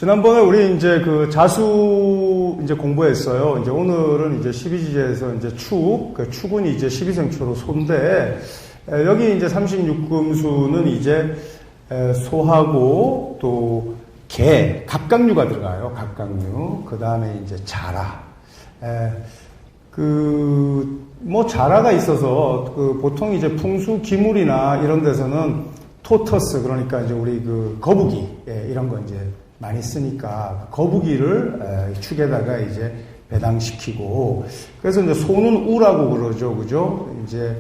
지난번에 우리 이제 그 자수 이제 공부했어요. 이제 오늘은 이제 12지제에서 이제 축, 그 축은 이제 12생초로 소인데, 여기 이제 36금수는 이제 소하고 또 개, 갑각류가 들어가요. 갑각류. 그 다음에 이제 자라. 뭐 자라가 있어서 그 보통 이제 풍수 기물이나 이런 데서는 토터스, 그러니까 이제 우리 그 거북이, 이런 거 이제 많이 쓰니까 거북이를 축에다가 이제 배당시키고, 그래서 이제 소는 우라고 그러죠. 그죠? 이제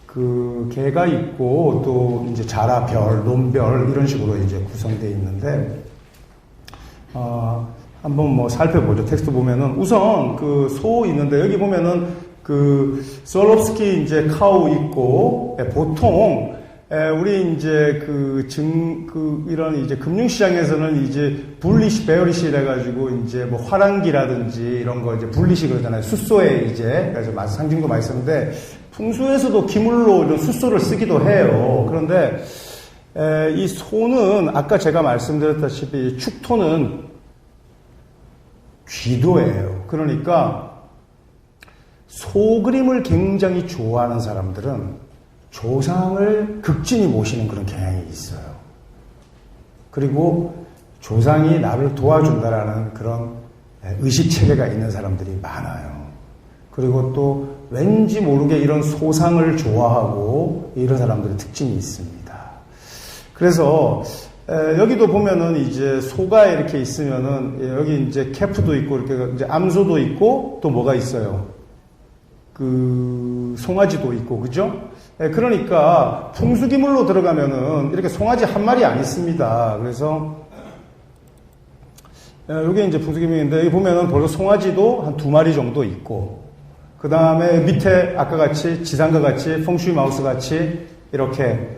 그 개가 있고 또 이제 자라별, 논별 이런 식으로 이제 구성되어 있는데, 한번 뭐 살펴보죠. 텍스트 보면은 우선 그 소 있는데 여기 보면은 그 솔롭스키 이제 카우 있고, 보통 우리 이제 이런 이제 금융시장에서는 이제 불리시, 베어리시 이래가지고 이제 뭐 화랑기라든지 이런 거 이제 불리시 그러잖아요. 숫소에 이제, 그래서 상징도 많이 쓰는데, 풍수에서도 기물로 이런 숫소를 쓰기도 해요. 그런데, 이 소는 아까 제가 말씀드렸다시피 축토는 귀도예요. 그러니까 소 그림을 굉장히 좋아하는 사람들은 조상을 극진히 모시는 그런 경향이 있어요. 그리고 조상이 나를 도와준다라는 그런 의식체계가 있는 사람들이 많아요. 그리고 또 왠지 모르게 이런 소상을 좋아하고 이런 사람들의 특징이 있습니다. 그래서 여기도 보면은 이제 소가 이렇게 있으면은 여기 이제 캐프도 있고 이렇게 이제 암소도 있고 또 뭐가 있어요? 그 송아지도 있고, 그죠? 그러니까 풍수기물로 들어가면은 이렇게 송아지 한 마리 안 있습니다. 그래서 이게 이제 풍수기물인데 여기 보면은 벌써 송아지도 한 2마리 정도 있고, 그 다음에 밑에 아까 같이 지상과 같이 펑슈이 마우스 같이 이렇게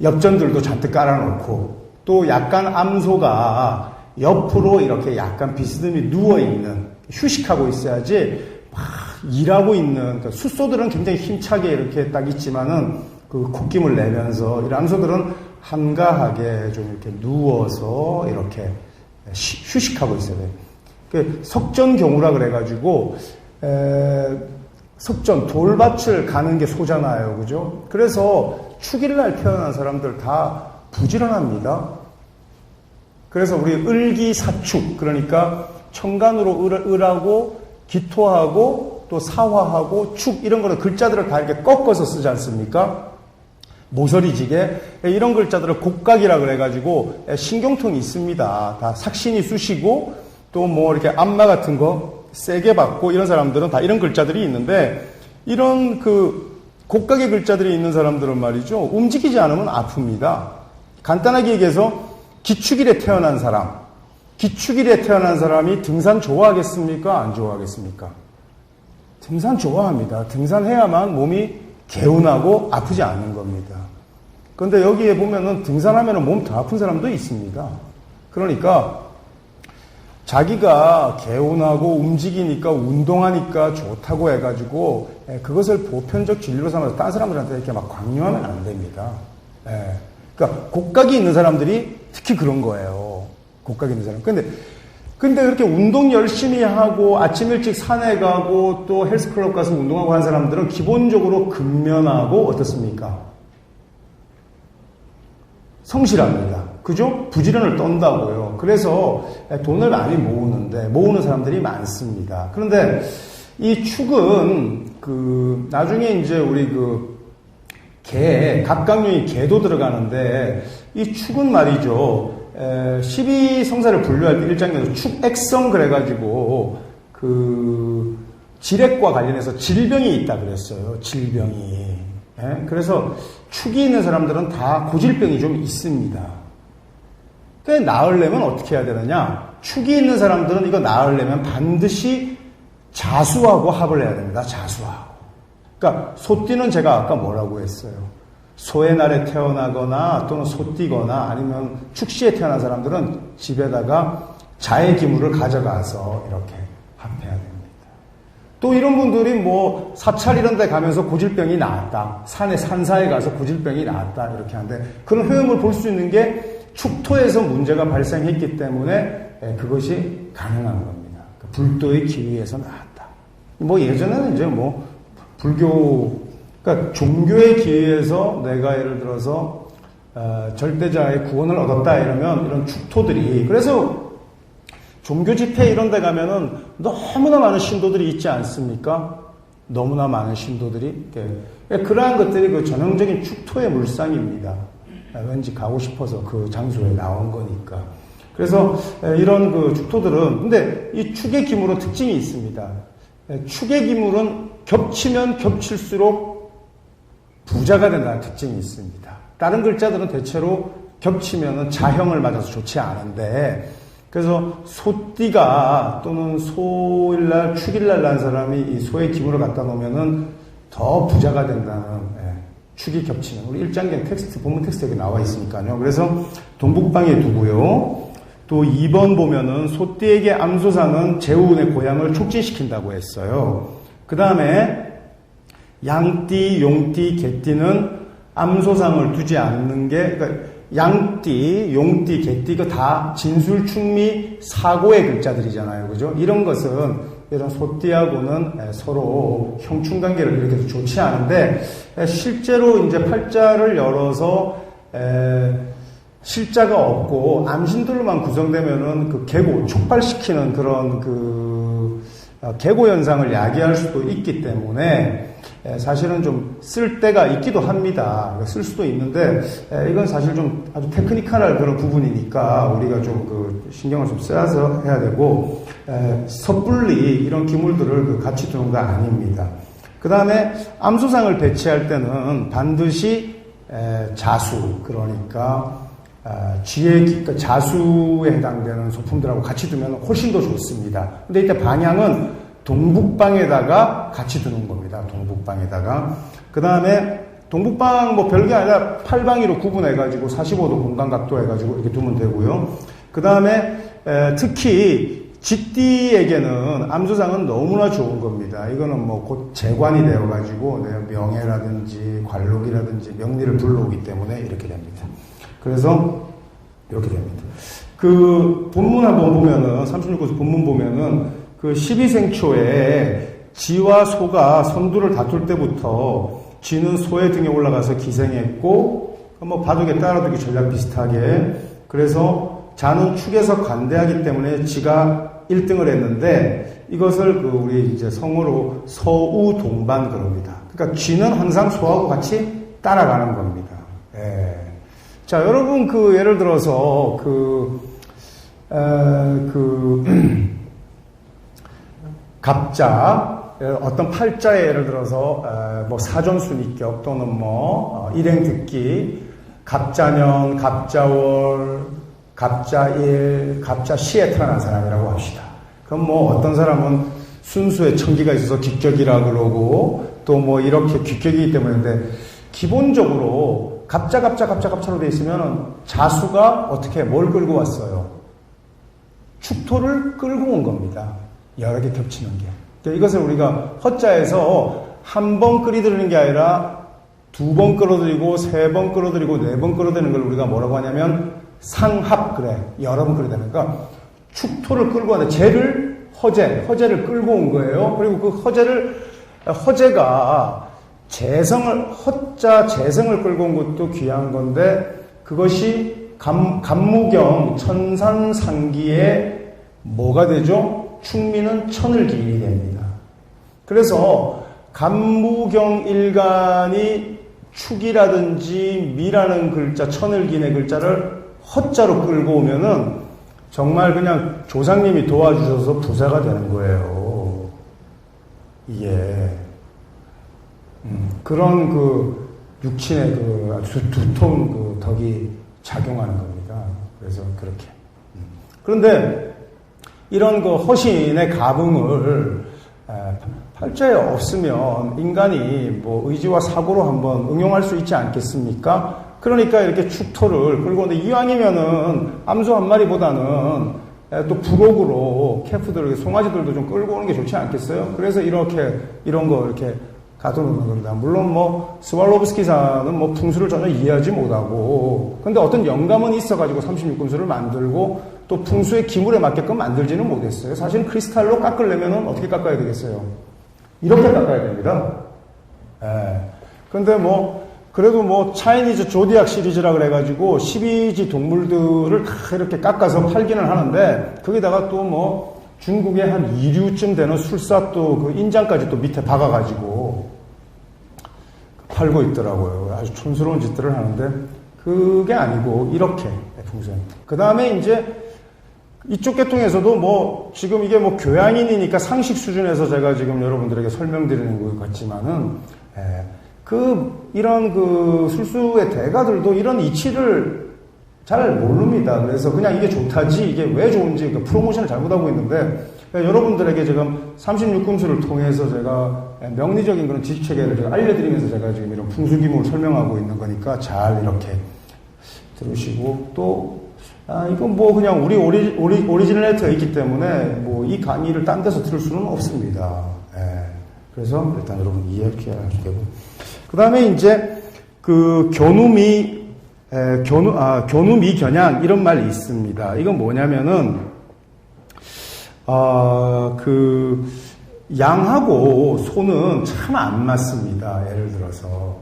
엽전들도 잔뜩 깔아놓고, 또 약간 암소가 옆으로 이렇게 약간 비스듬히 누워있는, 휴식하고 있어야지 막 일하고 있는, 그러니까 숫소들은 굉장히 힘차게 이렇게 딱 있지만은 그 콧김을 내면서, 이 암소들은 한가하게 좀 이렇게 누워서 이렇게 휴식하고 있어야 돼요. 그 석전경우라 그래가지고, 석전, 돌밭을 가는 게 소잖아요. 그죠? 그래서 축일날 태어난 사람들 다 부지런합니다. 그래서 우리 을기사축, 그러니까 천간으로 을하고 기토하고 또 사화하고 축 이런 거는 글자들을 다 이렇게 꺾어서 쓰지 않습니까? 모서리지게 이런 글자들을 곡각이라 그래가지고 신경통이 있습니다. 다 삭신이 쑤시고 또 뭐 이렇게 안마 같은 거 세게 받고 이런 사람들은 다 이런 글자들이 있는데, 이런 그 곡각의 글자들이 있는 사람들은 말이죠, 움직이지 않으면 아픕니다. 간단하게 얘기해서 기축일에 태어난 사람, 기축일에 태어난 사람이 등산 좋아하겠습니까? 안 좋아하겠습니까? 등산 좋아합니다. 등산해야만 몸이 개운하고 아프지 않는 겁니다. 그런데 여기에 보면은 등산하면 몸 더 아픈 사람도 있습니다. 그러니까 자기가 개운하고 움직이니까 운동하니까 좋다고 해가지고 그것을 보편적 진리로 삼아서 다른 사람들한테 이렇게 막 강요하면 안 됩니다. 그러니까 곡각이 있는 사람들이 특히 그런 거예요. 곡각이 있는 사람. 근데 그렇게 운동 열심히 하고 아침 일찍 산에 가고 또 헬스클럽 가서 운동하고 하는 사람들은 기본적으로 근면하고 어떻습니까? 성실합니다. 그죠? 부지런을 떤다고요. 그래서 돈을 많이 모으는 사람들이 많습니다. 그런데 이 축은 나중에 이제 우리 갑각류인 개도 들어가는데, 이 축은 말이죠, 12성사를 분류할 때 1장에서 축액성 그래가지고 그 질액과 관련해서 질병이 있다 그랬어요. 질병이. 예? 그래서 축이 있는 사람들은 다 고질병이 좀 있습니다. 그래 나으려면 어떻게 해야 되느냐? 축이 있는 사람들은 이거 나으려면 반드시 자수하고 합을 해야 됩니다. 자수하고. 그러니까 소띠는 제가 아까 뭐라고 했어요? 소의 날에 태어나거나 또는 소띠거나 아니면 축시에 태어난 사람들은 집에다가 자의 기물을 가져가서 이렇게 합해야 됩니다. 또 이런 분들이 뭐 사찰 이런 데 가면서 고질병이 나았다. 산사에 가서 고질병이 나았다. 이렇게 하는데 그런 효험을 볼 수 있는 게 축토에서 문제가 발생했기 때문에 그것이 가능한 겁니다. 불도의 기위에서 나왔다. 뭐 예전에는 이제 뭐 불교, 그러니까 종교의 기회에서 내가 예를 들어서 절대자의 구원을 얻었다 이러면 이런 축토들이, 그래서 종교 집회 이런 데 가면은 너무나 많은 신도들이 있지 않습니까? 너무나 많은 신도들이. 그러한 것들이 그 전형적인 축토의 물상입니다. 왠지 가고 싶어서 그 장소에 나온 거니까. 그래서 이런 그 축토들은, 근데 이 축의 기물은 특징이 있습니다. 축의 기물은 겹치면 겹칠수록 부자가 된다는 특징이 있습니다. 다른 글자들은 대체로 겹치면 자형을 맞아서 좋지 않은데, 그래서 소띠가 또는 소일날, 축일날 난 사람이 이 소의 기물을 갖다 놓으면은 더 부자가 된다는, 축이 겹치는. 우리 일장경 텍스트, 본문 텍스트에 나와 있으니까요. 그래서 동북방에 두고요. 또 2번 보면은 소띠에게 암소상은 제후운의 고향을 촉진시킨다고 했어요. 그 다음에 양띠, 용띠, 개띠는 암소상을 두지 않는 게, 그러니까 양띠, 용띠, 개띠, 이거 다 진술, 충미, 사고의 글자들이잖아요. 그죠? 이런 것은 이런 소띠하고는 서로 형충관계를 이렇게 좋지 않은데, 실제로 이제 팔자를 열어서, 실자가 없고 암신들로만 구성되면은 그 계고, 촉발시키는 그런 계고 현상을 야기할 수도 있기 때문에 사실은 좀 쓸 때가 있기도 합니다. 쓸 수도 있는데 이건 사실 좀 아주 테크니컬한 그런 부분이니까 우리가 좀 신경을 좀 써서 해야 되고, 섣불리 이런 기물들을 같이 두는 거 아닙니다. 그 다음에 암소상을 배치할 때는 반드시 자수, 그러니까 그러니까 자수에 해당되는 소품들하고 같이 두면 훨씬 더 좋습니다. 근데 이때 방향은 동북방에다가 같이 두는 겁니다. 동북방에다가. 그 다음에 동북방 뭐 별게 아니라 팔방위로 구분해가지고 45도 공간각도 해가지고 이렇게 두면 되고요. 그 다음에 특히 쥐띠에게는 암소상은 너무나 좋은 겁니다. 이거는 뭐 곧 재관이 되어가지고 명예라든지 관록이라든지 명리를 불러오기 때문에 이렇게 됩니다. 그래서 이렇게 됩니다. 그 본문 한번 보면은 36권 본문 보면은 그 12생초에 쥐와 소가 선두를 다툴 때부터 쥐는 소의 등에 올라가서 기생했고, 뭐 바둑에 따라두기 전략 비슷하게, 그래서 자는 축에서 관대하기 때문에 쥐가 1등을 했는데, 이것을 우리 이제 성어로 서우동반 그럽니다. 그러니까 쥐는 항상 소하고 같이 따라가는 겁니다. 자, 여러분, 예를 들어서, 갑자, 어떤 팔자에 예를 들어서, 뭐, 사전순위격 또는 뭐, 일행듣기, 갑자년, 갑자월, 갑자일, 갑자시에 태어난 사람이라고 합시다. 그럼 뭐, 어떤 사람은 순수에 천기가 있어서 기격이라 그러고, 또 뭐, 이렇게 기격이기 때문에, 기본적으로, 갑자로 되어 있으면 자수가 어떻게 뭘 끌고 왔어요? 축토를 끌고 온 겁니다. 여러 개 겹치는 게. 이것을 우리가 허자에서 한 번 끌어들이는 게 아니라 2번 끌어들이고 3번 끌어들이고 4번 끌어들이는 걸 우리가 뭐라고 하냐면 상합, 그래. 여러 번 끌어들이는 거니까 축토를 끌고 왔는데 쟤를 허재를 끌고 온 거예요. 그리고 그 허재가 재성을 끌고 온 것도 귀한 건데, 그것이 간무경 천산상기에 뭐가 되죠? 충미는 천을 기인이 됩니다. 그래서 간무경 일간이 축이라든지 미라는 글자, 천을 기인의 글자를 허자로 끌고 오면은 정말 그냥 조상님이 도와주셔서 부자가 되는 거예요. 이게 그런 그 육친의 그 두터운 그 덕이 작용하는 겁니다. 그래서 그렇게. 그런데 이런 그 허신의 감흥을 팔자에 없으면 인간이 뭐 의지와 사고로 한번 응용할 수 있지 않겠습니까? 그러니까 이렇게 축토를, 그리고 근데 이왕이면은 암소 한 마리보다는 또 부록으로 캐프들, 송아지들도 좀 끌고 오는 게 좋지 않겠어요? 그래서 이렇게, 이런 거 이렇게 가둬놓는 겁니다. 물론 뭐, 스왈로브스키사는 뭐 풍수를 전혀 이해하지 못하고, 근데 어떤 영감은 있어가지고 36금수를 만들고, 또 풍수의 기물에 맞게끔 만들지는 못했어요. 사실 크리스탈로 깎으려면은 어떻게 깎아야 되겠어요? 이렇게 깎아야 됩니다. 예. 근데 뭐, 그래도 뭐, 차이니즈 조디악 시리즈라 그래가지고 12지 동물들을 다 이렇게 깎아서 팔기는 하는데, 거기다가 또 뭐, 중국의 한 2류쯤 되는 술사 또 그 인장까지 또 밑에 박아가지고 팔고 있더라고요. 아주 촌스러운 짓들을 하는데, 그게 아니고, 이렇게, 풍선. 그 다음에 이제, 이쪽 계통에서도 뭐, 지금 이게 뭐 교양인이니까 상식 수준에서 제가 지금 여러분들에게 설명드리는 것 같지만은, 이런 그 술수의 대가들도 이런 이치를 잘 모릅니다. 그래서 그냥 이게 좋다지, 이게 왜 좋은지, 그 프로모션을 잘못하고 있는데, 그러니까 여러분들에게 지금 36금수를 통해서 제가 명리적인 그런 지식체계를 제가 알려드리면서 제가 지금 이런 풍수기물을 설명하고 있는 거니까 잘 이렇게 들으시고, 또, 이건 뭐 그냥 우리 오리지널레터에 있기 때문에 뭐 이 강의를 딴 데서 들을 수는 없습니다. 그래서 일단 여러분 이해해야 되고. 그 다음에 이제 그 교누미견양 이런 말이 있습니다. 이건 뭐냐면은, 양하고 소는 참 안 맞습니다. 예를 들어서,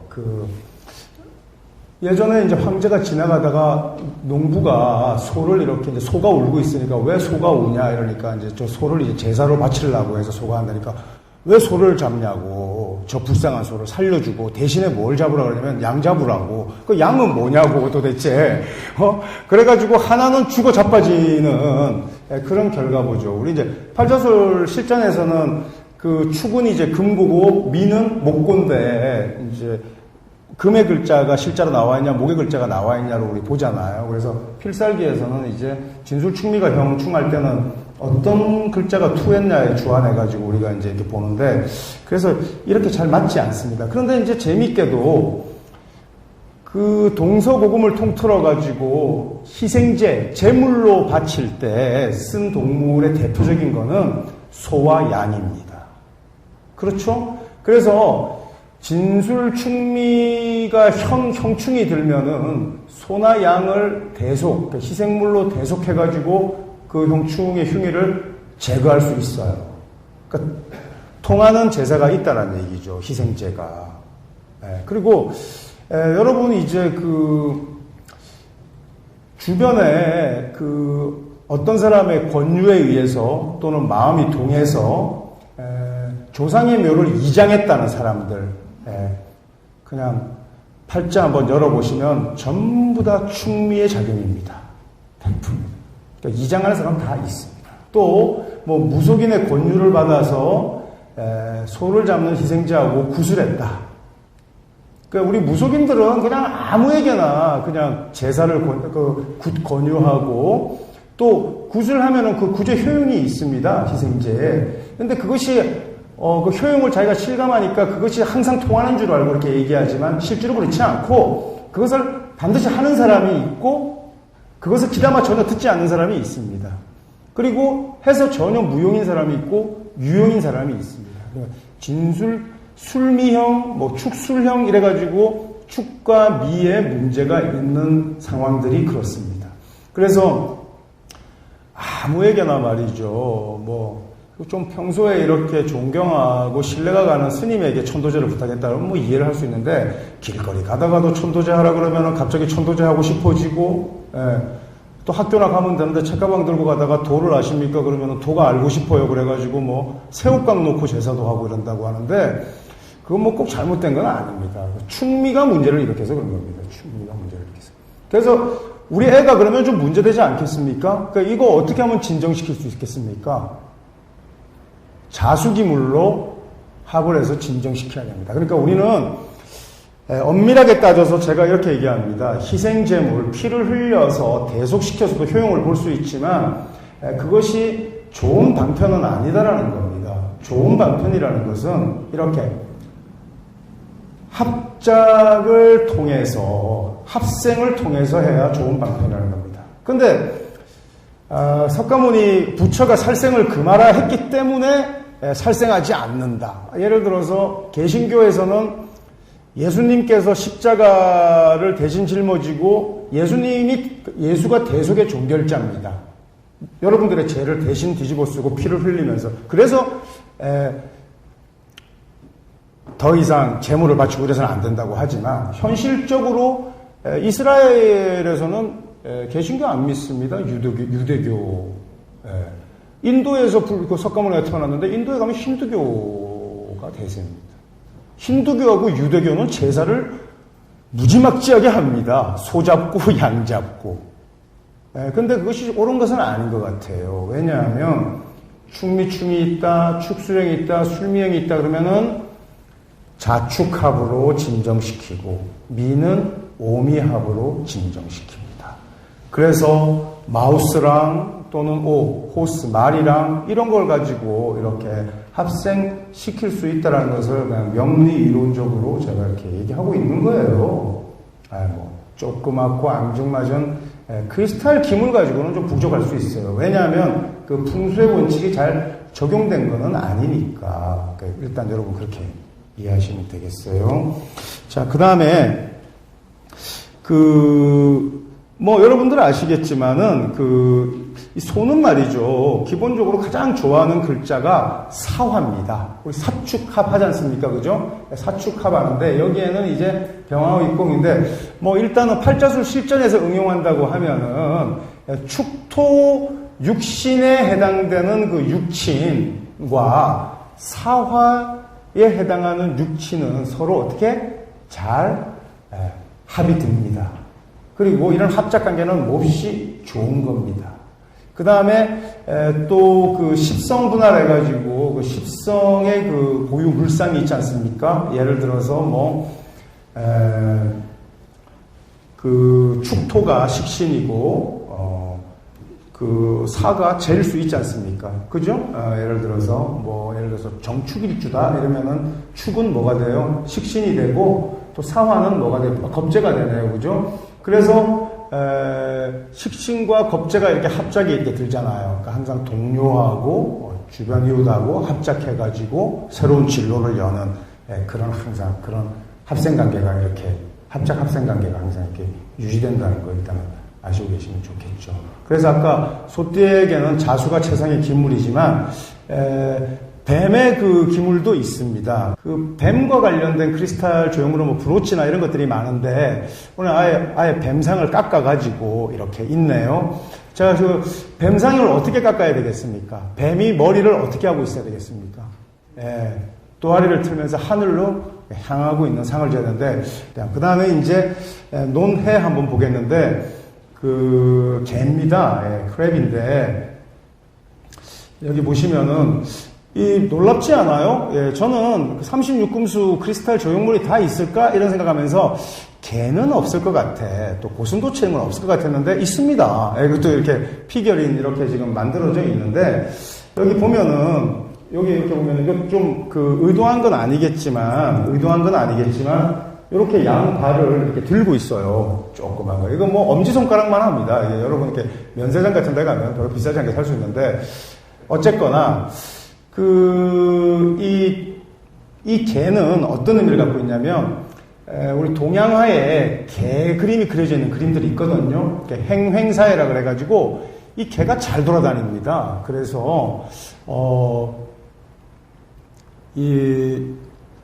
예전에 이제 황제가 지나가다가 농부가 소를 이렇게 이제 소가 울고 있으니까 왜 소가 우냐 이러니까 이제 저 소를 이제 제사로 바치려고 해서 소가 한다니까 왜 소를 잡냐고, 저 불쌍한 소를 살려주고 대신에 뭘 잡으라고 그러냐면 양 잡으라고. 그 양은 뭐냐고 도대체. 그래가지고 하나는 죽어 자빠지는 그런 결과보죠. 우리 이제 팔자술 실전에서는 그 축은 이제 금고고 미는 목고인데 이제 금의 글자가 실자로 나와 있냐, 목의 글자가 나와 있냐로 우리 보잖아요. 그래서 필살기에서는 이제 진술충미가 형충할 때는 어떤 글자가 투했냐에 주안해가지고 우리가 이제 이렇게 보는데, 그래서 이렇게 잘 맞지 않습니다. 그런데 이제 재밌게도 그 동서고금을 통틀어가지고 희생제, 제물로 바칠 때 쓴 동물의 대표적인 거는 소와 양입니다. 그렇죠? 그래서 진술충미가 형충이 들면은 소나 양을 대속, 희생물로 대속해가지고 그 형충의 흉의를 제거할 수 있어요. 그러니까 통하는 제사가 있다는 얘기죠. 희생제가. 그리고 여러분이 이제 그 주변에 그 어떤 사람의 권유에 의해서 또는 마음이 동해서 조상의 묘를 이장했다는 사람들, 그냥 팔자 한번 열어보시면 전부 다 충미의 작용입니다. 100%. 그러니까 이장하는 사람 다 있습니다. 또 뭐 무속인의 권유를 받아서 소를 잡는 희생자하고 구술했다. 그러니까 우리 무속인들은 그냥 아무에게나 그냥 제사를 권유하고 또 구술하면은 그 구제 효용이 있습니다. 희생제에. 근데 그것이 그 효용을 자기가 실감하니까 그것이 항상 통하는 줄 알고 이렇게 얘기하지만 실제로 그렇지 않고 그것을 반드시 하는 사람이 있고 그것을 기다마 전혀 듣지 않는 사람이 있습니다. 그리고 해서 전혀 무용인 사람이 있고 유용인 사람이 있습니다. 진술, 술미형, 뭐 축술형 이래가지고 축과 미에 문제가 있는 상황들이 그렇습니다. 그래서 아무에게나 말이죠. 뭐 좀 평소에 이렇게 존경하고 신뢰가 가는 스님에게 천도제를 부탁했다면 뭐 이해를 할 수 있는데 길거리 가다가도 천도제 하라 그러면 갑자기 천도제 하고 싶어지고, 또 학교나 가면 되는데 책가방 들고 가다가 도를 아십니까? 그러면 도가 알고 싶어요. 그래가지고 뭐 새우깡 놓고 제사도 하고 이런다고 하는데 그건 뭐 꼭 잘못된 건 아닙니다. 충미가 문제를 일으켜서 그런 겁니다. 충미가 문제를 일으켜서. 그래서 우리 애가 그러면 좀 문제되지 않겠습니까? 그러니까 이거 어떻게 하면 진정시킬 수 있겠습니까? 자수기물로 합을 해서 진정시켜야 됩니다. 그러니까 우리는 엄밀하게 따져서 제가 이렇게 얘기합니다. 희생제물, 피를 흘려서 대속시켜서도 효용을 볼 수 있지만 그것이 좋은 방편은 아니다라는 겁니다. 좋은 방편이라는 것은 이렇게 합작을 통해서, 합생을 통해서 해야 좋은 방편이라는 겁니다. 근데 석가모니 부처가 살생을 금하라 했기 때문에 살생하지 않는다. 예를 들어서 개신교에서는 예수님께서 십자가를 대신 짊어지고 예수가 대속의 종결자입니다. 여러분들의 죄를 대신 뒤집어 쓰고 피를 흘리면서, 그래서 더 이상 제물을 바치고 이래서는 안 된다고 하지만 현실적으로 이스라엘에서는 개신교 안 믿습니다. 유대교. 인도에서 석가모니가 태어났는데 인도에 가면 힌두교가 대세입니다. 힌두교하고 유대교는 제사를 무지막지하게 합니다. 소 잡고 양 잡고. 근데 그것이 옳은 것은 아닌 것 같아요. 왜냐하면 축미충이 있다, 축수령이 있다, 술미형이 있다 그러면은 자축합으로 진정시키고 미는 오미합으로 진정시킵니다. 그래서 마우스랑 또는 호스, 말이랑 이런 걸 가지고 이렇게 합생시킬 수 있다는 것을 그냥 명리 이론적으로 제가 이렇게 얘기하고 있는 거예요. 조그맣고 앙증맞은 크리스탈 기물 가지고는 좀 부족할 수 있어요. 왜냐하면 그 풍수의 원칙이 잘 적용된 거는 아니니까. 일단 여러분 그렇게 이해하시면 되겠어요. 자, 그 다음에 여러분들 아시겠지만은 이 소는 말이죠. 기본적으로 가장 좋아하는 글자가 사화입니다. 우리 사축합 하지 않습니까? 그죠? 사축합 하는데, 여기에는 이제 병하고 입공인데, 일단은 팔자술 실전에서 응용한다고 하면은, 축토 육신에 해당되는 그 육친과 사화에 해당하는 육친은 서로 어떻게 잘 합이 됩니다. 그리고 이런 합작 관계는 몹시 좋은 겁니다. 그 다음에 또 그 십성분할 해가지고 그 십성의 그 고유 물상이 있지 않습니까? 예를 들어서 그 축토가 식신이고 그 사가 재일 수 있지 않습니까? 그죠? 예를 들어서 정축일주다 이러면은 축은 뭐가 돼요? 식신이 되고 또 사화는 뭐가 돼요? 겁재가 되네요. 그죠? 그래서 식신과 겁재가 이렇게 합작이 이렇게 들잖아요. 그러니까 항상 동료하고 주변 이웃하고 합작해가지고 새로운 진로를 여는 그런 합생 관계가 이렇게 합생 관계가 항상 이렇게 유지된다는 거 일단은 아시고 계시면 좋겠죠. 그래서 아까 소띠에게는 자수가 최상의 기물이지만 뱀의 그 기물도 있습니다. 그 뱀과 관련된 크리스탈 조형물은 브로치나 이런 것들이 많은데 오늘 아예 뱀상을 깎아가지고 이렇게 있네요. 자, 그 뱀상을 어떻게 깎아야 되겠습니까? 뱀이 머리를 어떻게 하고 있어야 되겠습니까? 또아리를 틀면서 하늘로 향하고 있는 상을 줘야 되는데, 그 다음에 이제 논해 한번 보겠는데, 그 개입니다. 크랩인데 여기 보시면은 놀랍지 않아요? 저는 36금수 크리스탈 조형물이 다 있을까? 이런 생각하면서 개는 없을 것 같아. 또 고슴도치는 없을 것 같았는데 있습니다. 그것도 이렇게 피겨린 이렇게 지금 만들어져 있는데 여기 보면은 여기 이렇게 보면은 이거 좀 의도한 건 아니겠지만 이렇게 양발을 이렇게 들고 있어요. 조그만 거. 이거 엄지손가락만 합니다. 여러분 이렇게 면세점 같은 데 가면 더 비싸지 않게 살 수 있는데 어쨌거나 이 개는 어떤 의미를 갖고 있냐면, 우리 동양화에 개 그림이 그려져 있는 그림들이 있거든요. 행횡사회라 그래가지고, 이 개가 잘 돌아다닙니다. 그래서,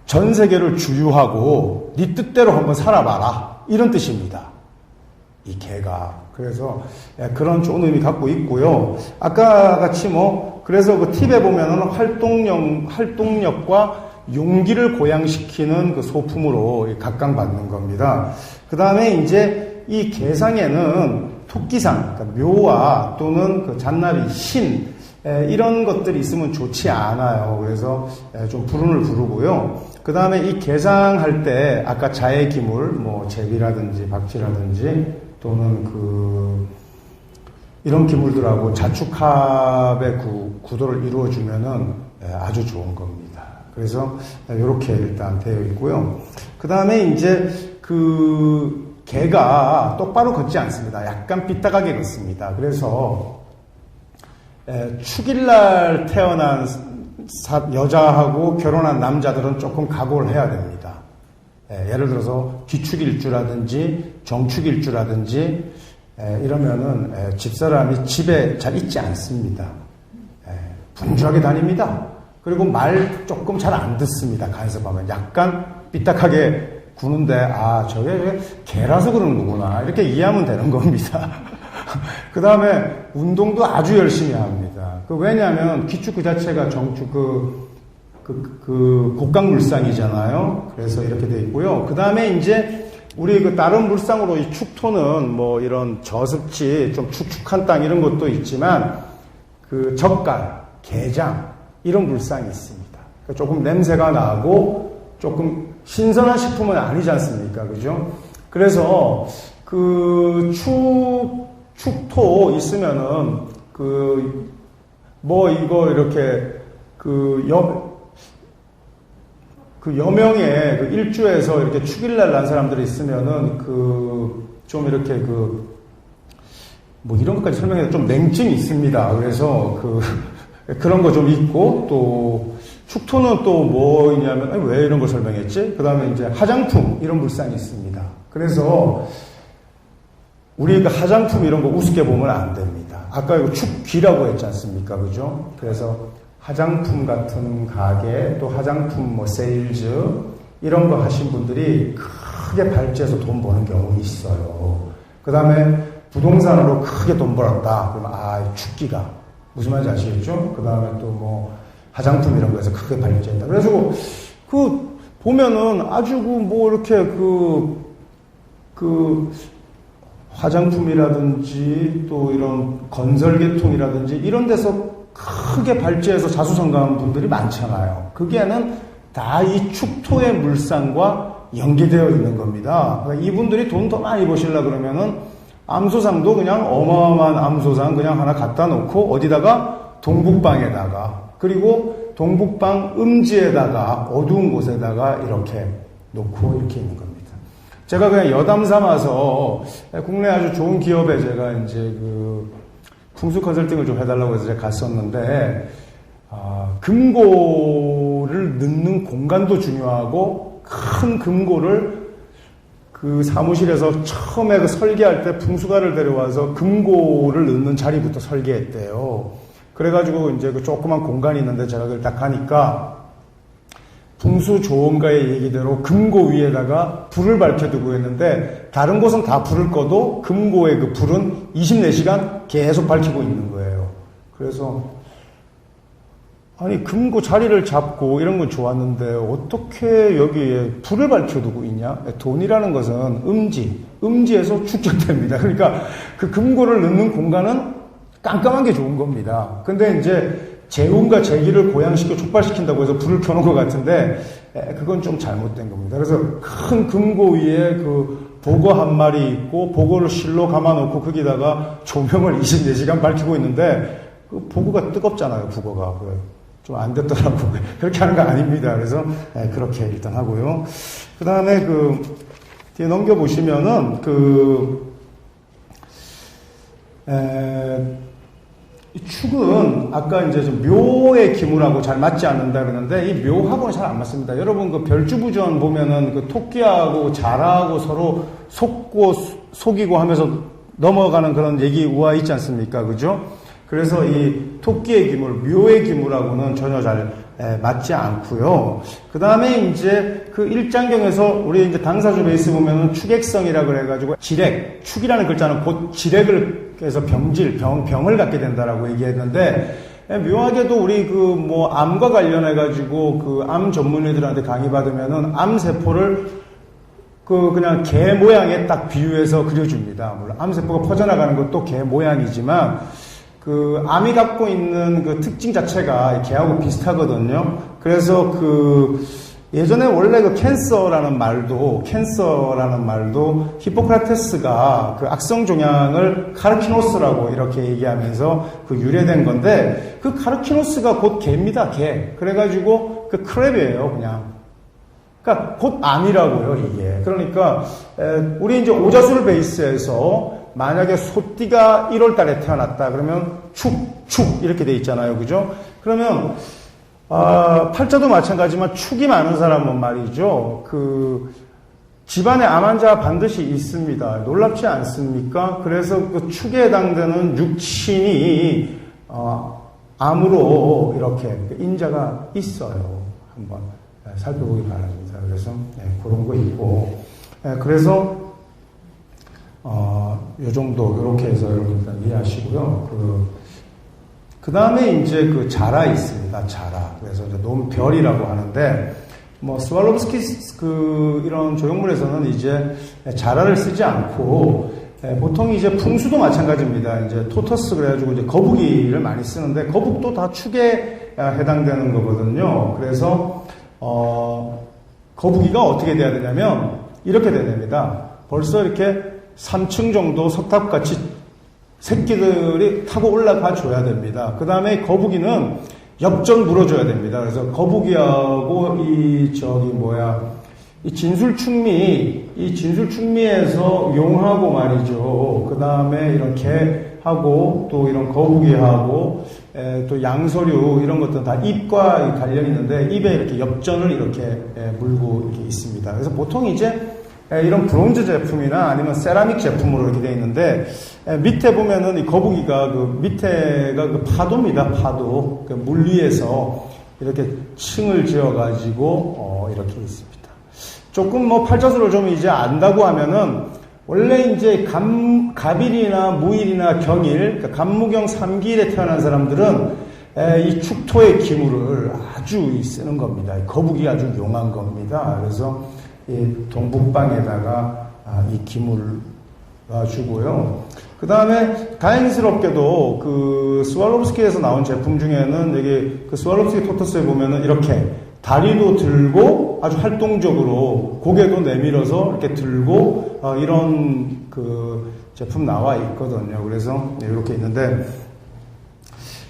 전 세계를 주유하고, 네 뜻대로 한번 살아봐라. 이런 뜻입니다. 이 개가. 그래서, 그런 좋은 의미 갖고 있고요. 아까 같이 그래서 그 팁에 보면은 활동력과 용기를 고양시키는 그 소품으로 각광받는 겁니다. 그 다음에 이제 이 개상에는 토끼상, 그러니까 묘와 또는 그 잔나비, 신, 이런 것들이 있으면 좋지 않아요. 그래서 좀 불운을 부르고요. 그 다음에 이 개장할 때 아까 자의 기물, 뭐 제비라든지 박쥐라든지 또는 이런 기물들하고 자축합의 구도를 이루어주면은 아주 좋은 겁니다. 그래서 이렇게 일단 되어 있고요. 그 다음에 이제 개가 똑바로 걷지 않습니다. 약간 삐딱하게 걷습니다. 그래서 축일날 태어난 여자하고 결혼한 남자들은 조금 각오를 해야 됩니다. 예를 들어서 기축일주라든지 정축일주라든지 이러면은 집사람이 집에 잘 있지 않습니다. 분주하게 다닙니다. 그리고 말 조금 잘 안 듣습니다. 간섭하면 약간 삐딱하게 구는데 저게 개라서 그러는 거구나 이렇게 이해하면 되는 겁니다. 그 다음에 운동도 아주 열심히 합니다. 왜냐하면 기축 그 자체가 정축 곡강물상이잖아요. 그래서 이렇게 돼 있고요. 그 다음에 이제 우리 다른 물상으로 이 축토는 뭐 이런 저습지 좀 축축한 땅 이런 것도 있지만 젓갈, 게장 이런 물상이 있습니다. 그러니까 조금 냄새가 나고 조금 신선한 식품은 아니지 않습니까? 그죠? 그래서 축토 있으면은 이거 이렇게 여명의 일주에서 이렇게 축일날 난 사람들이 있으면은 좀 이렇게 뭐 이런 것까지 설명해도 좀 냉증이 있습니다. 그래서 그런 거 좀 있고 또 축토는 또 뭐 있냐면 왜 이런 걸 설명했지? 그 다음에 이제 화장품 이런 물상이 있습니다. 그래서 우리 화장품 이런 거 우습게 보면 안 됩니다. 아까 이거 축귀라고 했지 않습니까? 그죠? 그래서 화장품 같은 가게 또 화장품 뭐 세일즈 이런 거 하신 분들이 크게 발주해서 돈 버는 경우 있어요. 그 다음에 부동산으로 크게 돈 벌었다. 그러면 축기가 무슨 말인지 아시겠죠? 그 다음에 또 뭐 화장품 이런 거에서 크게 발전한다. 그래가지고 보면은 아주 뭐 이렇게 화장품이라든지 또 이런 건설계통이라든지 이런 데서 크게 발주해서 자수성가한 분들이 많잖아요. 그게는 다 이 축토의 물상과 연계되어 있는 겁니다. 그러니까 이분들이 돈 더 많이 버시려고 그러면은 암소상도 그냥 어마어마한 암소상 그냥 하나 갖다 놓고 어디다가 동북방에다가 그리고 동북방 음지에다가 어두운 곳에다가 이렇게 놓고 이렇게 있는 겁니다. 제가 그냥 여담 삼아서 국내 아주 좋은 기업에 제가 이제 풍수 컨설팅을 좀 해달라고 해서 제가 갔었는데 금고를 넣는 공간도 중요하고 큰 금고를 사무실에서 처음에 설계할 때 풍수가를 데려와서 금고를 넣는 자리부터 설계했대요. 그래가지고 이제 조그만 공간이 있는데 제가 그걸 딱 가니까 풍수 조언가의 얘기대로 금고 위에다가 불을 밝혀두고 했는데 다른 곳은 다 불을 꺼도 금고의 불은 24시간 계속 밝히고 있는 거예요. 그래서 금고 자리를 잡고 이런 건 좋았는데 어떻게 여기에 불을 밝혀두고 있냐? 돈이라는 것은 음지에서 축적됩니다. 그러니까 금고를 넣는 공간은 깜깜한 게 좋은 겁니다. 근데 이제 재운과 재기를 고양시켜 촉발시킨다고 해서 불을 켜놓은 것 같은데 그건 좀 잘못된 겁니다. 그래서 큰 금고 위에 보거 한 마리 있고 보거를 실로 감아놓고 거기다가 조명을 24시간 밝히고 있는데 보거가 뜨겁잖아요. 부거가 좀 안 됐더라고요. 그렇게 하는 거 아닙니다. 그래서 그렇게 일단 하고요. 그 다음에 뒤에 넘겨보시면은 이 축은 아까 이제 좀 묘의 기물하고 잘 맞지 않는다 그러는데 이 묘하고는 잘 안 맞습니다. 여러분 별주부전 보면은 자라하고 서로 속이고 하면서 넘어가는 그런 얘기 우화 있지 않습니까? 그죠? 그래서 이 토끼의 기물, 묘의 기물하고는 전혀 잘 맞지 않고요. 그 다음에 이제 일장경에서 우리 이제 당사주 베이스 보면은 축액성이라 그래가지고 축이라는 글자는 곧 지렉을 해서 병을 갖게 된다라고 얘기했는데 묘하게도 우리 암과 관련해가지고 암 전문의들한테 강의받으면은 암세포를 그냥 개 모양에 딱 비유해서 그려줍니다. 물론 암세포가 퍼져나가는 것도 개 모양이지만 그 암이 갖고 있는 그 특징 자체가 개하고 비슷하거든요. 그래서 그 예전에 원래 그 캔서라는 말도 히포크라테스가 그 악성 종양을 카르키노스라고 이렇게 얘기하면서 그 유래된 건데, 그 카르키노스가 곧 개입니다, 개. 그래가지고 그 크랩이에요, 그냥. 그러니까 곧 암이라고요, 이게. 그러니까 우리 이제 오자술 베이스에서 만약에 소띠가 1월 달에 태어났다 그러면 축 이렇게 돼 있잖아요, 그죠? 그러면 팔자도 마찬가지지만 축이 많은 사람은 말이죠, 그 집안에 암 환자 반드시 있습니다. 놀랍지 않습니까? 그래서 그 축에 해당되는 육친이 암으로 이렇게 인자가 있어요. 한번 살펴보기 바랍니다. 그래서 그런 거 있고, 그래서 요 정도 이렇게 해서 여러분 일단 이해하시고요. 그 다음에 이제 그 자라 있습니다. 자라. 그래서 이제 논별이라고 하는데, 뭐 스왈롭스키 그 이런 조형물에서는 이제 자라를 쓰지 않고, 보통 이제 풍수도 마찬가지입니다. 이제 토터스 그래가지고 이제 거북이를 많이 쓰는데, 거북도 다 축에 해당되는 거거든요. 그래서 거북이가 어떻게 돼야 되냐면 이렇게 돼야 됩니다. 벌써 이렇게 3층 정도 석탑같이 새끼들이 타고 올라가 줘야 됩니다. 그 다음에 거북이는 엽전 물어줘야 됩니다. 그래서 거북이하고 이 진술충미에서 용하고 말이죠. 그 다음에 이런 개하고 또 이런 거북이하고 또 양서류 이런 것들은 다 입과 관련이 있는데, 입에 이렇게 엽전을 이렇게 물고 이렇게 있습니다. 그래서 보통 이제 이런 브론즈 제품이나 아니면 세라믹 제품으로 이렇게 되어 있는데, 밑에 보면은 이 거북이가 그 밑에가 그 파도입니다. 파도. 그 물 위에서 이렇게 층을 지어가지고 이렇게 있습니다. 조금 뭐 팔자수를 좀 이제 안다고 하면은, 원래 이제 갑일이나 무일이나 경일, 그러니까 갑무경 3기일에 태어난 사람들은 이 축토의 기물을 아주 쓰는 겁니다. 거북이 아주 용한 겁니다. 그래서 이 동북방에다가 이 기물을 주고요. 그 다음에 다행스럽게도 그 스왈롭스키에서 나온 제품 중에는 여기 그 스왈롭스키 토터스에 보면은 이렇게 다리도 들고 아주 활동적으로 고개도 내밀어서 이렇게 들고 이런 그 제품 나와 있거든요. 그래서 이렇게 있는데,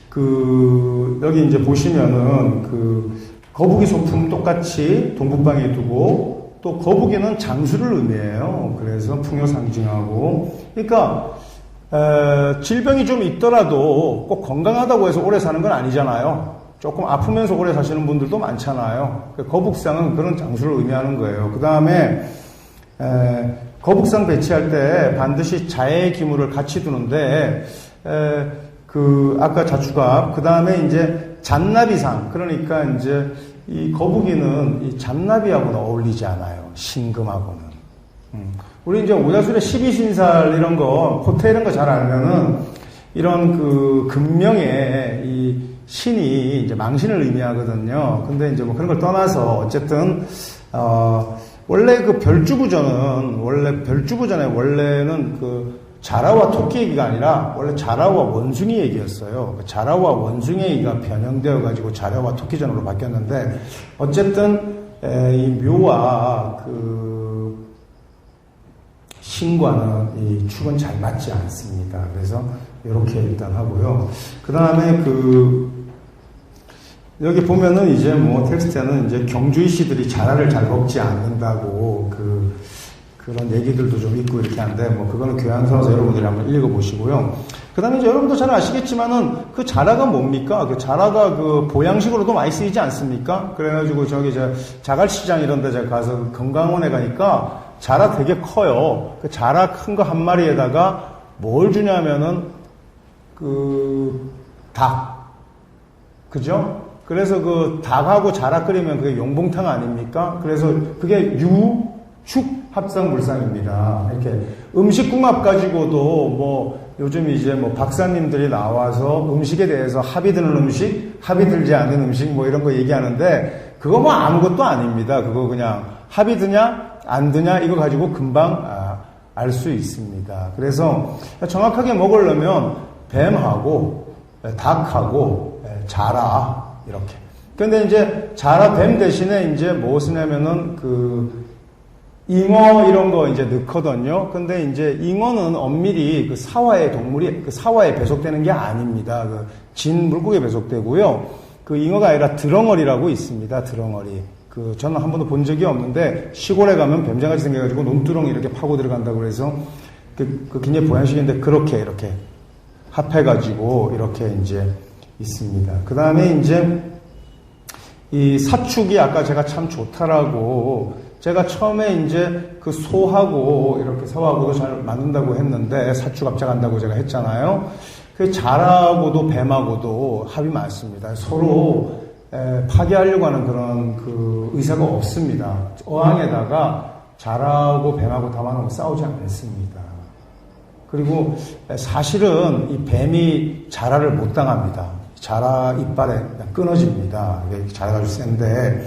그 여기 이제 보시면은 그 거북이 소품 똑같이 동북방에 두고, 또 거북이는 장수를 의미해요. 그래서 풍요 상징하고, 그러니까 질병이 좀 있더라도 꼭 건강하다고 해서 오래 사는 건 아니잖아요. 조금 아프면서 오래 사시는 분들도 많잖아요. 거북상은 그런 장수를 의미하는 거예요. 그 다음에 거북상 배치할 때 반드시 자의 기물을 같이 두는데, 그 아까 자축압, 그 다음에 이제 잔나비상, 그러니까 이제 이 거북이는 이 잔나비하고는 어울리지 않아요. 신금하고는. 우리 이제 오자술의 12신살 이런 거, 포테 이런 거 잘 알면은 이런 그 금명의 이 신이 이제 망신을 의미하거든요. 근데 이제 뭐 그런 걸 떠나서 어쨌든 원래 그 별주부전에 원래는 그 자라와 토끼 얘기가 아니라 원래 자라와 원숭이 얘기였어요. 자라와 원숭이 얘기가 변형되어 가지고 자라와 토끼전으로 바뀌었는데, 어쨌든 이 묘와 그 신과는 이 축은 잘 맞지 않습니다. 그래서 이렇게 일단 하고요. 그 다음에 여기 보면은 이제 뭐 텍스트에는 이제 경주이 씨들이 자라를 잘 먹지 않는다고 그런 얘기들도 좀 있고 이렇게 한데, 뭐 그거는 교양서에서 여러분들이 한번 읽어보시고요. 그 다음에 이제 여러분도 잘 아시겠지만은 그 자라가 뭡니까? 그 자라가 그 보양식으로도 많이 쓰이지 않습니까? 그래가지고 저기 자갈시장 이런 데 제가 가서 건강원에 가니까 자라 되게 커요. 그 자라 큰 거 한 마리에다가 뭘 주냐면은 닭. 그죠? 그래서 그 닭하고 자라 끓이면 그게 용봉탕 아닙니까? 그래서 그게 축 합성물상입니다. 이렇게 음식궁합 가지고도 뭐 요즘 이제 뭐 박사님들이 나와서 음식에 대해서 합이 드는 음식, 합이 들지 않는 음식 뭐 이런 거 얘기하는데, 그거 뭐 아무것도 아닙니다. 그거 그냥 합이 드냐 안 드냐 이거 가지고 금방 알 수 있습니다. 그래서 정확하게 먹으려면 뱀하고 닭하고 자라 이렇게. 근데 이제 자라 뱀 대신에 이제 뭐 쓰냐면은 잉어 이런 거 이제 넣거든요. 근데 이제 잉어는 엄밀히 그 사화의 동물이 그 사화에 배속되는 게 아닙니다. 그 진 물고기에 배속되고요. 그 잉어가 아니라 드렁어리라고 있습니다. 드렁어리. 저는 한 번도 본 적이 없는데 시골에 가면 뱀장같이 생겨가지고 논두렁이 이렇게 파고 들어간다고 그래서 굉장히 보양식인데 그렇게 이렇게 합해가지고 이렇게 이제 있습니다. 그 다음에 이제 이 사축이 아까 제가 참 좋다라고 제가 처음에 이제 그 소하고 이렇게 사하고도 잘 맞는다고 했는데 사축 합작한다고 제가 했잖아요. 그 자라하고도 뱀하고도 합이 많습니다. 서로 파괴하려고 하는 그런 그 의사가 없습니다. 어항에다가 자라하고 뱀하고 담아놓고 싸우지 않습니다. 그리고 사실은 이 뱀이 자라를 못 당합니다. 자라 이빨에 끊어집니다. 자라가 센데.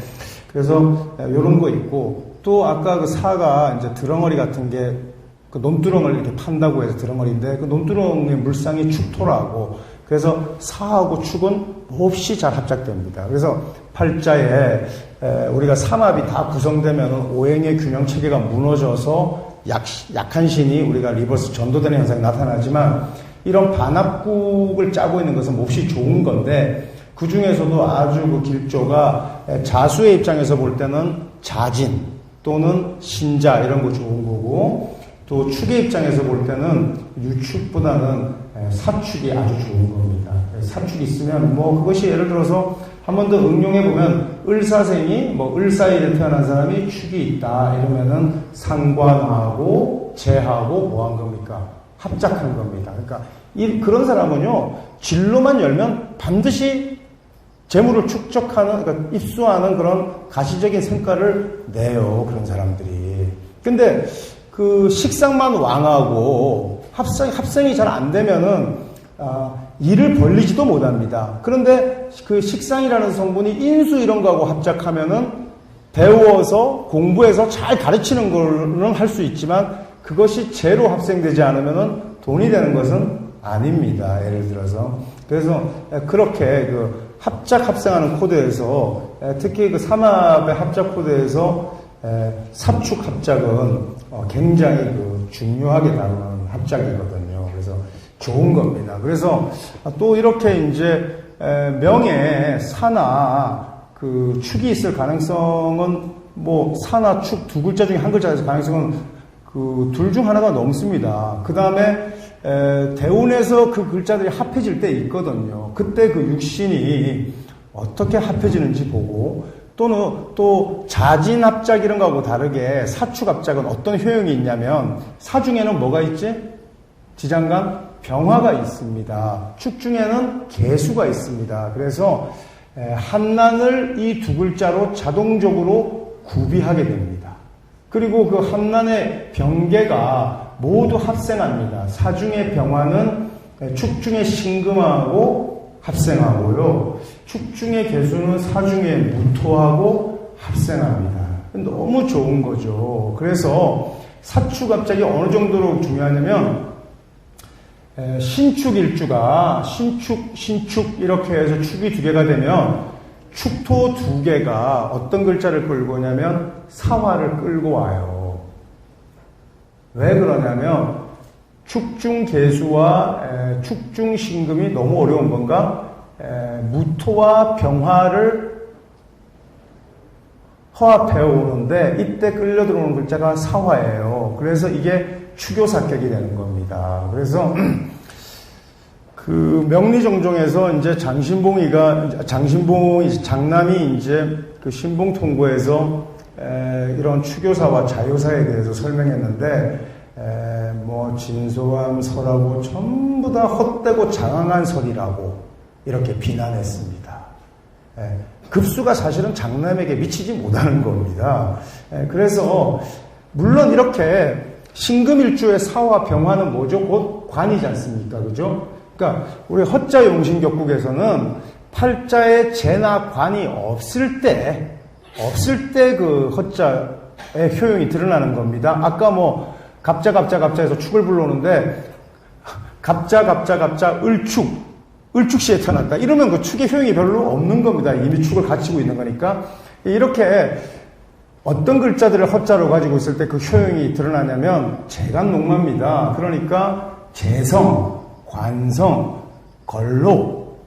그래서 이런 거 있고 또 아까 그 사가 이제 드렁어리 같은 게 그 논두렁을 이렇게 판다고 해서 드렁어리인데 그 논두렁의 물상이 축토라고 그래서 사하고 축은 몹시 잘 합작됩니다. 그래서 팔자에 우리가 삼합이 다 구성되면 오행의 균형 체계가 무너져서 약한 신이 우리가 리버스 전도되는 현상이 나타나지만 이런 반합국을 짜고 있는 것은 몹시 좋은 건데 그 중에서도 아주 그 길조가 자수의 입장에서 볼 때는 자진 또는 신자 이런 거 좋은 거고 또 축의 입장에서 볼 때는 유축보다는 사축이 아주 좋은 겁니다. 사축이 있으면 뭐 그것이 예를 들어서 한 번 더 응용해 보면 을사생이 뭐 을사일에 태어난 사람이 축이 있다 이러면은 상관하고 재하고 뭐 한 겁니까? 합작한 겁니다. 그러니까 그런 사람은요 진로만 열면 반드시 재물을 축적하는 그러니까 입수하는 그런 가시적인 성과를 내요. 그런 사람들이. 근데 그 식상만 왕하고 합성이 잘 안 되면은 일을 벌리지도 못합니다. 그런데 그 식상이라는 성분이 인수 이런 거하고 합작하면은 배워서 공부해서 잘 가르치는 거는 할 수 있지만 그것이 재로 합생되지 않으면은 돈이 되는 것은 아닙니다. 예를 들어서. 그래서 그렇게 그 합생하는 코드에서 특히 그 삼합의 합작 코드에서 사축 합작은 굉장히 그 중요하게 다루는 합작이거든요. 그래서 좋은 겁니다. 그래서 또 이렇게 이제 명에 사나 그 축이 있을 가능성은 뭐 사나 축 두 글자 중에 한 글자에서 가능성은 그 둘 중 하나가 넘습니다. 그 다음에 대운에서 그 글자들이 합해질 때 있거든요. 그때 그 육신이 어떻게 합해지는지 보고 또는 또 자진합작 이런 거하고 다르게 사축합작은 어떤 효용이 있냐면 사 중에는 뭐가 있지? 지장간 병화가 있습니다. 축 중에는 개수가 있습니다. 그래서 한난을 이 두 글자로 자동적으로 구비하게 됩니다. 그리고 그 한난의 병계가 모두 합생합니다. 사중의 병화는 축중의 신금하고 합생하고요. 축중의 개수는 사중의 무토하고 합생합니다. 너무 좋은 거죠. 그래서 사축합작이 어느 정도로 중요하냐면 신축일주가 신축 이렇게 해서 축이 두 개가 되면 축토 두 개가 어떤 글자를 끌고 오냐면 사화를 끌고 와요. 왜 그러냐면 축중개수와 축중신금이 너무 어려운 건가? 무토와 병화를 허합해 오는데 이때 끌려 들어오는 글자가 사화예요. 그래서 이게 추교사격이 되는 겁니다. 그래서 그 명리정종에서 이제 장남이 이제 그 신봉통고에서 이런 추교사와 자요사에 대해서 설명했는데 뭐 진소함 설하고 전부 다 헛되고 장황한 설이라고 이렇게 비난했습니다. 급수가 사실은 장남에게 미치지 못하는 겁니다. 그래서 물론 이렇게 신금일주의 사화 병화는 뭐죠? 곧 관이지 않습니까? 그죠? 그러니까 우리 허자 용신격국에서는 팔자에 재나 관이 없을 때 그 허자의 효용이 드러나는 겁니다. 아까 뭐 갑자 해서 축을 불러오는데 갑자 을축 을축시에 태어났다. 이러면 그 축의 효용이 별로 없는 겁니다. 이미 축을 갖추고 있는 거니까. 이렇게 어떤 글자들을 허자로 가지고 있을 때 그 효용이 드러나냐면 재간농마입니다. 그러니까 재성, 관성, 걸로,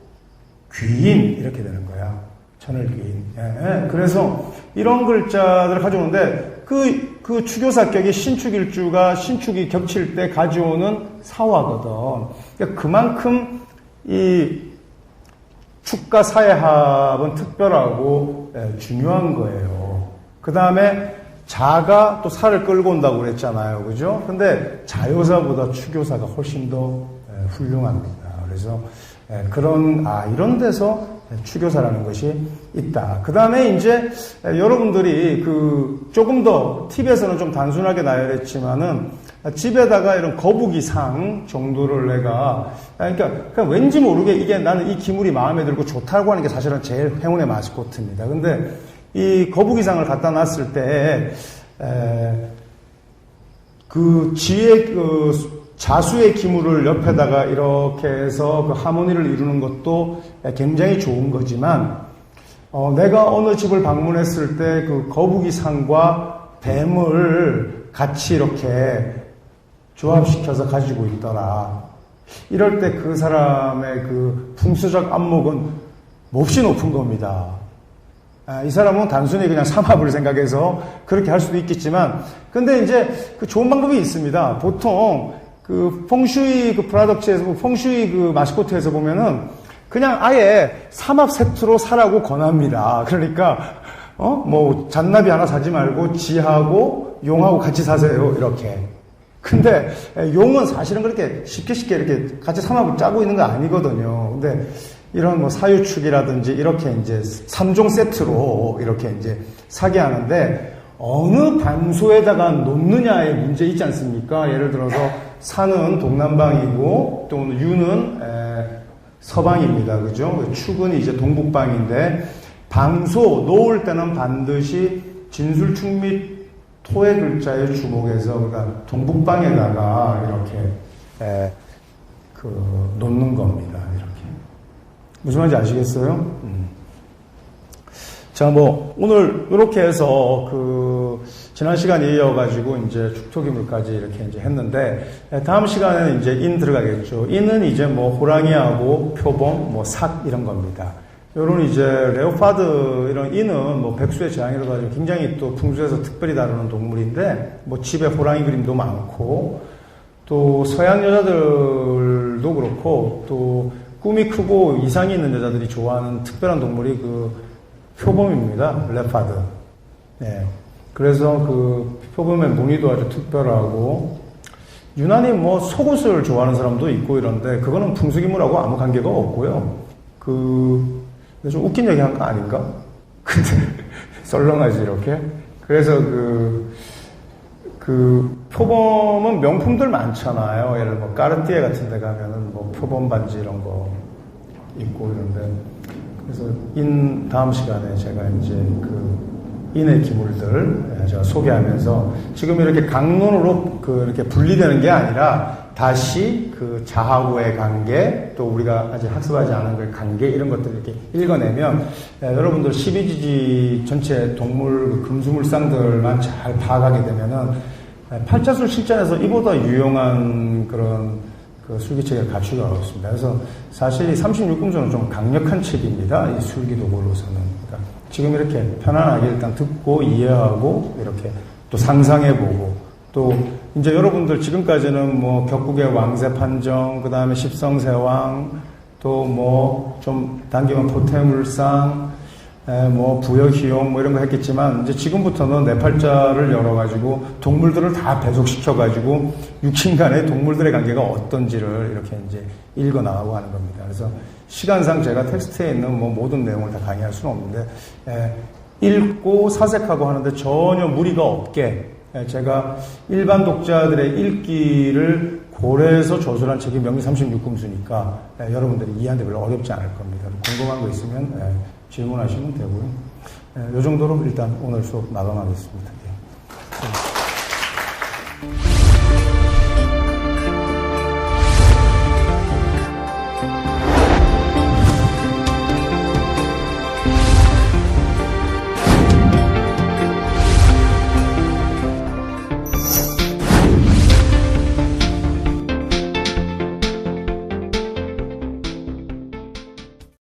귀인 이렇게 되는 거야. 천을귀인. 예. 그래서 이런 글자들을 가져오는데 그 추교사격이 신축일주가 신축이 겹칠 때 가져오는 사화거든. 그러니까 그만큼 이 축과 사회합은 특별하고 중요한 거예요. 그 다음에 자가 또 살을 끌고 온다고 그랬잖아요. 그죠? 근데 자요사보다 추교사가 훨씬 더 훌륭합니다. 그래서 이런 데서 추교사라는 것이 있다. 그 다음에 이제 여러분들이 조금 더 팁에서는 좀 단순하게 나열했지만은 집에다가 이런 거북이상 정도를 내가 그러니까 왠지 모르게 이게 나는 이 기물이 마음에 들고 좋다고 하는 게 사실은 제일 행운의 마스코트입니다. 근데 이 거북이상을 갖다 놨을 때 그 지혜 자수의 기물을 옆에다가 이렇게 해서 그 하모니를 이루는 것도 굉장히 좋은 거지만, 내가 어느 집을 방문했을 때 그 거북이상과 뱀을 같이 이렇게 조합시켜서 가지고 있더라. 이럴 때 그 사람의 그 풍수적 안목은 몹시 높은 겁니다. 이 사람은 단순히 그냥 삼합을 생각해서 그렇게 할 수도 있겠지만, 근데 이제 그 좋은 방법이 있습니다. 보통 그 펑슈이 그 프로덕트에서 펑슈이 그 마스코트에서 보면은 그냥 아예 삼합 세트로 사라고 권합니다. 그러니까 뭐 잔나비 하나 사지 말고 지하고 용하고 같이 사세요. 이렇게. 근데 용은 사실은 그렇게 쉽게 이렇게 같이 삼합을 짜고 있는 거 아니거든요. 근데 이런 뭐 사유축이라든지 이렇게 이제 3종 세트로 이렇게 이제 사게 하는데 어느 방소에다가 놓느냐에 문제 있지 않습니까? 예를 들어서 산은 동남방이고 또 유는 서방입니다. 그죠? 축은 이제 동북방인데 방소 놓을 때는 반드시 진술축 및 토의 글자에 주목해서 그러니까 동북방에다가 이렇게 놓는 겁니다. 이렇게. 무슨 말인지 아시겠어요? 자, 뭐 오늘 이렇게 해서 지난 시간에 이어가지고 이제 축토기물까지 이렇게 이제 했는데 다음 시간에는 이제 인 들어가겠죠. 인은 이제 뭐 호랑이하고 표범, 뭐 삭 이런 겁니다. 요런 이제 레오파드 이런 인은 뭐 백수의 재앙이라고 가지고 굉장히 또 풍수에서 특별히 다루는 동물인데 뭐 집에 호랑이 그림도 많고 또 서양 여자들도 그렇고 또 꿈이 크고 이상이 있는 여자들이 좋아하는 특별한 동물이 표범입니다. 레파드. 네. 그래서 표범의 무늬도 아주 특별하고, 유난히 뭐 속옷을 좋아하는 사람도 있고 이런데, 그거는 풍수기물하고 아무 관계가 없고요. 좀 웃긴 얘기 한 거 아닌가? 근데, 썰렁하지, 이렇게. 그래서 표범은 명품들 많잖아요. 예를 들어, 뭐, 까르띠에 같은 데 가면은 뭐, 표범 반지 이런 거 있고 이런데, 그래서 다음 시간에 제가 이제 인의 기물들 제가 소개하면서 지금 이렇게 강론으로 이렇게 분리되는 게 아니라 다시 자하고의 관계 또 우리가 아직 학습하지 않은 그 관계 이런 것들을 이렇게 읽어내면 여러분들 12지지 전체 동물 금수물상들만 잘 파악하게 되면은 팔자술 실전에서 이보다 유용한 그런 술기책을 갖추기가 어렵습니다. 그래서 사실 이 36금조는 좀 강력한 책입니다. 이 술기도구로서는. 그러니까 지금 이렇게 편안하게 일단 듣고 이해하고 이렇게 또 상상해보고 또 이제 여러분들 지금까지는 뭐 격국의 왕세 판정, 그 다음에 십성세왕, 또 뭐 좀 단기간 토테물상, 뭐 부여희용 뭐 이런 거 했겠지만 이제 지금부터는 네 팔자를 열어가지고 동물들을 다 배속시켜가지고 육신 간의 동물들의 관계가 어떤지를 이렇게 이제 읽어 나가고 하는 겁니다. 그래서 시간상 제가 텍스트에 있는 뭐 모든 내용을 다 강의할 수는 없는데 읽고 사색하고 하는데 전혀 무리가 없게 제가 일반 독자들의 읽기를 고려해서 저술한 책이 명리 36금수니까 여러분들이 이해하는데 별로 어렵지 않을 겁니다. 궁금한 거 있으면 질문하시면 되고요. 이 정도로 일단 오늘 수업 마감하겠습니다.